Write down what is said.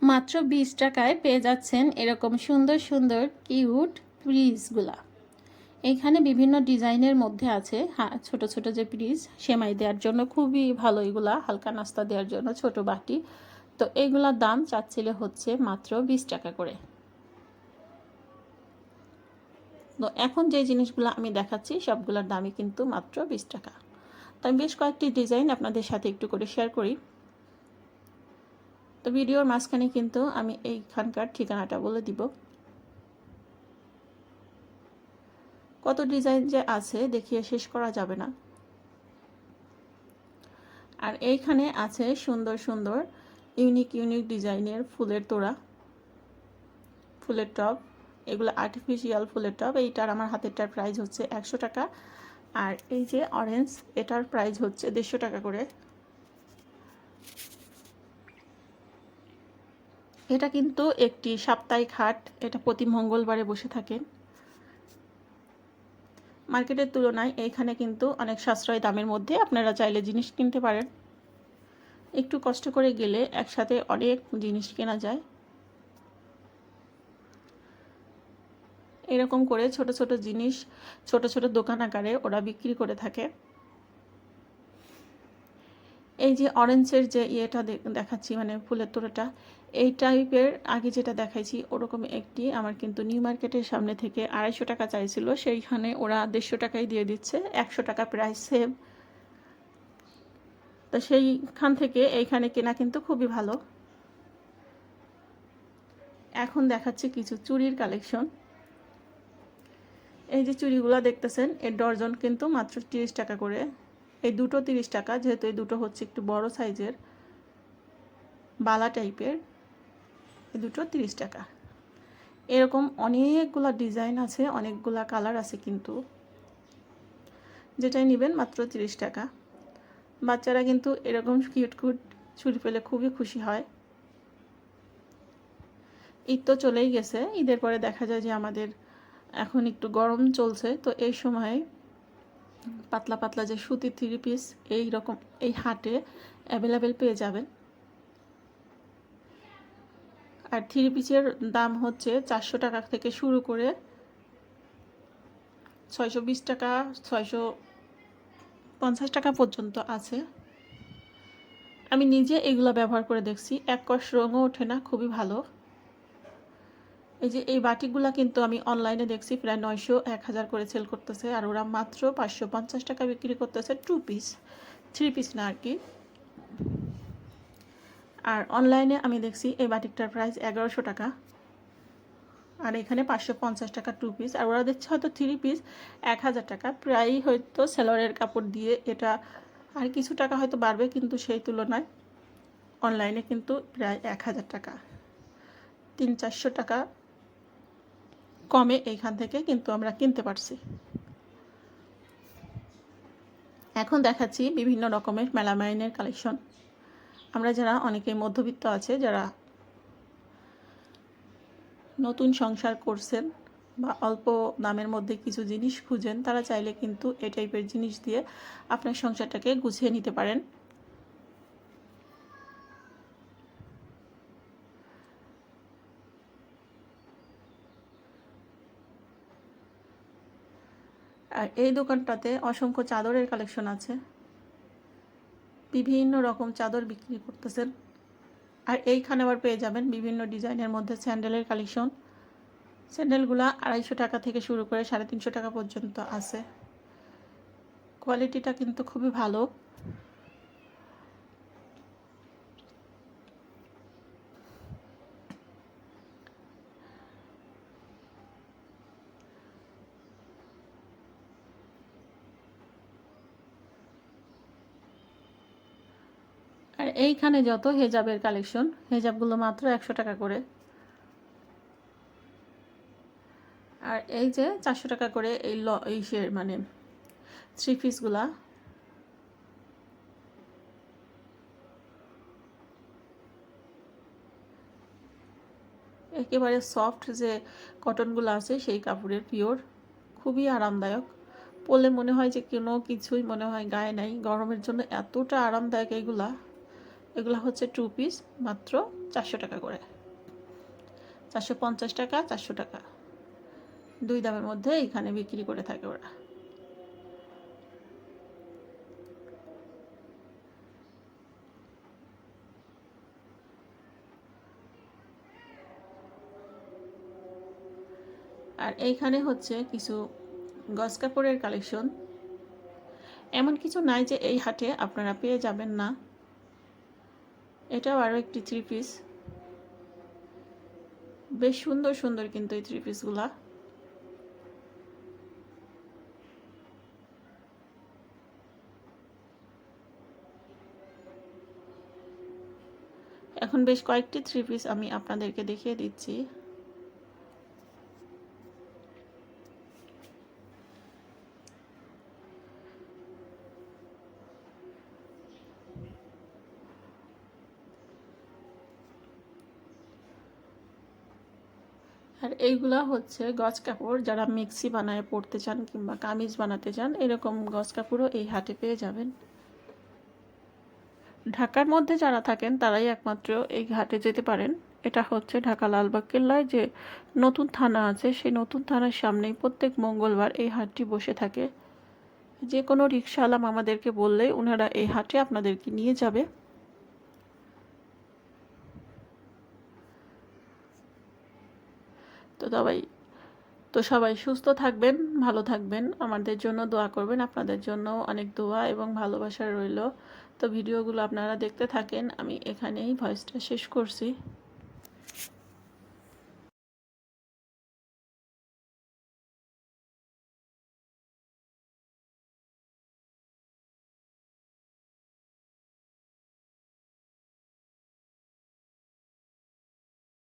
মাত্র 20 টাকায় পেয়ে যাচ্ছেন এরকম সুন্দর সুন্দর কিউট পিসগুলা। এখানে বিভিন্ন ডিজাইনের মধ্যে আছে ছোট ছোট যে পিস সেমাই দেওয়ার জন্য খুবই ভালো, এগুলা হালকা নাস্তা দেওয়ার জন্য ছোট বাটি। তো এইগুলার দাম চাচ্ছিলে হচ্ছে মাত্র 20 টাকা করে। তো এখন যে জিনিসগুলো আমি দেখাচ্ছি সবগুলোর দামই কিন্তু মাত্র 20 টাকা। তো আমি বেশ কয়েকটি ডিজাইন আপনাদের সাথে একটু করে শেয়ার করি। তো ভিডিওর মাঝখানে কিন্তু আমি এইখানকার ঠিকানাটা বলে দিব। কত ডিজাইন যে আছে দেখিয়ে শেষ করা যাবে না। আর এইখানে আছে সুন্দর সুন্দর ইউনিক ইউনিক ডিজাইনের ফুলের তোড়া, ফুলের টব। এগুলো আর্টিফিশিয়াল ফুলের টব। এইটার আমার হাতেরটার প্রাইস হচ্ছে 100 টাকা। আর এই যে অরেঞ্জ, এটার প্রাইস হচ্ছে 150 টাকা করে। এটা কিন্তু একটি সাপ্তাহিক হাট, এটা প্রতি মঙ্গলবারে বসে থাকে। মার্কেটের তুলনায় এইখানে কিন্তু অনেক সাশ্রয় দামের মধ্যে আপনারা চাইলে জিনিস কিনতে পারেন। একটু কষ্ট করে গেলে একসাথে অনেক জিনিস কেনা যায়। এরকম করে ছোট ছোট জিনিস ছোট ছোট দোকান আকারে ওরা বিক্রি করে থাকে। এই যে অরেঞ্জের যে ইয়েটা দেখাচ্ছি, মানে ফুলের তোড়াটা, এই টাইপের আগে যেটা দেখাইছি ওরকম একটি আমার কিন্তু নিউ মার্কেটের সামনে থেকে 250 টাকা চাইছিল, সেইখানে ওরা 150 টাকাই দিয়ে দিচ্ছে, 100 টাকা প্রাইস সেভ। তো সেইখান থেকে এইখানে কেনা কিন্তু খুবই ভালো। এখন দেখাচ্ছি কিছু চুড়ির কালেকশন। এই যে চুড়িগুলো দেখতেছেন, এর ডর্জন কিন্তু মাত্র 30 টাকা করে। এই দুটো 30 টাকা, যেহেতু এই দুটো হচ্ছে একটু বড় সাইজের বালা টাইপের, এই দুটো 30 টাকা। এরকম অনেকগুলা ডিজাইন আছে, অনেকগুলা কালার আছে, কিন্তু যেটাই নেবেন মাত্র 30 টাকা। বাচ্চারা কিন্তু এরকম কিউট কিউট চুড়ি পেলে খুবই খুশি হয়। ঈদ তো চলেই গেছে, ঈদের পরে দেখা যায় যে আমাদের এখন একটু গরম চলছে, তো এই সময় পাতলা পাতলা যে সুতির 3 পিস এই রকম এই হাটে অ্যাভেলেবেল পেয়ে যাবেন। আর 3 পিসের দাম হচ্ছে 400 টাকা থেকে শুরু করে 620 টাকা 650 টাকা পর্যন্ত আছে। আমি নিজে এগুলো ব্যবহার করে দেখছি, এক কষ রঙও ওঠে না, খুবই ভালো। এই যে এই বাটিগুলা কিন্তু আমি অনলাইনে দেখছি প্রায় 900-1000 করে সেল করতেছে, আর ওরা মাত্র 550 টাকা বিক্রি করতেছে 2 পিস, 3 পিস না আর কি। আর অনলাইনে আমি দেখছি এই বাটিকটার প্রাইস 1100 টাকা, আর এখানে 550 টাকা 2 পিস, আর ওরা দিচ্ছে হয়তো 3 পিস 1000 টাকা। প্রায় হয়তো সেলরের কাপড় দিয়ে এটা আর কিছু টাকা হয়তো বাড়বে, কিন্তু সেই তুলনায় অনলাইনে কিন্তু প্রায় 1000 টাকা, 300-400 টাকা কমে এইখান থেকে কিন্তু আমরা কিনতে পারছি। এখন দেখাচ্ছি বিভিন্ন রকমের মেলামাইনের কালেকশন। আমরা যারা অনেকেই মধ্যবিত্ত আছে, যারা নতুন সংসার করছেন বা অল্প দামের মধ্যে কিছু জিনিস খুঁজেন, তারা চাইলে কিন্তু এই টাইপের জিনিস দিয়ে আপনার সংসারটাকে গুছিয়ে নিতে পারেন। আর এই দোকানটাতে অসংখ্য চাদরের কালেকশন আছে, বিভিন্ন রকম চাদর বিক্রি করতেছেন। আর এইখানে আবার পেয়ে যাবেন বিভিন্ন ডিজাইনের মধ্যে স্যান্ডেলের কালেকশন। স্যান্ডেলগুলা 250 টাকা থেকে শুরু করে 350 টাকা পর্যন্ত আছে। কোয়ালিটিটা কিন্তু খুবই ভালো। আর এইখানে যত হেজাবের কালেকশন, হেজাবগুলো মাত্র 100 টাকা করে। আর এই যে 400 টাকা করে এই মানে 3 পিসগুলা, একেবারে সফট যে কটনগুলো আছে সেই কাপড়ের, পিওর, খুবই আরামদায়ক। পরলে মনে হয় যে কোনো কিছুই মনে হয় গায়ে নাই, গরমের জন্য এতটা আরামদায়ক এগুলো হচ্ছে 2 পিস, মাত্র 400 টাকা করে, 450 টাকা, 400 টাকা, দুই দামের মধ্যে এখানে বিক্রি করে থাকে ওরা। আর এইখানে হচ্ছে কিছু গজ কাপড়ের কালেকশন। এমন কিছু নাই যে এই হাটে আপনারা পেয়ে যাবেন না। এটাও আরও একটি 3 পিস, বেশ সুন্দর সুন্দর কিন্তু এই 3 পিসগুলা। এখন বেশ কয়েকটি 3 পিস আমি আপনাদেরকে দেখিয়ে দিচ্ছি। আর এইগুলা হচ্ছে গজ কাপড়, যারা মিক্সি বানায় পরতে চান কিংবা কামিজ বানাতে চান, এরকম গজ কাপড়ও এই হাটে পেয়ে যাবেন। ঢাকার মধ্যে যারা থাকেন তারাই একমাত্র এই হাটে যেতে পারেন। এটা হচ্ছে ঢাকা লালবাগ কেল্লায় যে নতুন থানা আছে, সেই নতুন থানার সামনেই প্রত্যেক মঙ্গলবার এই হাটটি বসে থাকে। যে কোনো রিক্সাওয়ালা আমাদেরকে বললেই ওনারা এই হাটে আপনাদেরকে নিয়ে যাবে। তো সবাই সুস্থ থাকবেন, ভালো থাকবেন, আমাদের জন্য দোয়া করবেন। আপনাদের জন্য অনেক দোয়া এবং ভালোবাসা রইল। তো ভিডিওগুলো আপনারা দেখতে থাকেন, আমি এখানেই ভয়েসটা শেষ করছি।